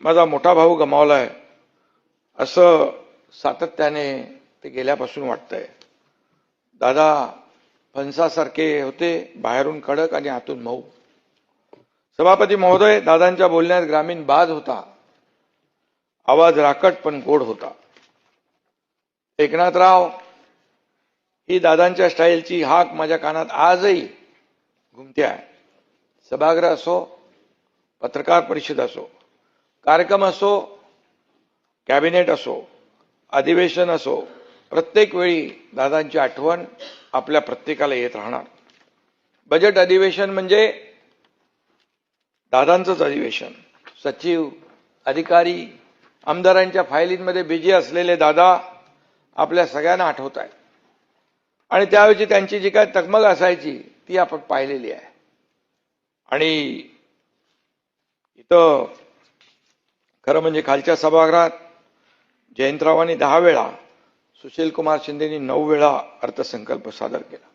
माझा मोठा भाऊ गमावलाय असं सातत्याने ते गेल्यापासून वाटतंय. दादा फणसासारखे होते, बाहेरून कडक आणि आतून मऊ. सभापती महोदय, दादांच्या बोलण्यात ग्रामीण बाज होता, आवाज राकट पण गोड होता. एकनाथराव ही दादांच्या स्टाईलची हाक माझ्या कानात आजही घुमते आहे. सभागृह असो, पत्रकार परिषद असो, कार्यक्रम असो, कॅबिनेट असो, अधिवेशन असो, प्रत्येक वेळी दादांची आठवण आपल्या प्रत्येकाला येत राहणार. बजेट अधिवेशन म्हणजे दादांचंच अधिवेशन. सचिव, अधिकारी, आमदारांच्या फायलींमध्ये बिझी असलेले दादा आपल्या सगळ्यांना आठवत आहेत. आणि त्यावेळी त्यांची जी काय तगमग असायची ती आपण पाहिलेली आहे. आणि इथं खरं म्हणजे खालच्या सभागृहात जयंतरावांनी 10 वेळा, सुशील कुमार शिंदेनी 9 वेळा अर्थसंकल्प सादर केला.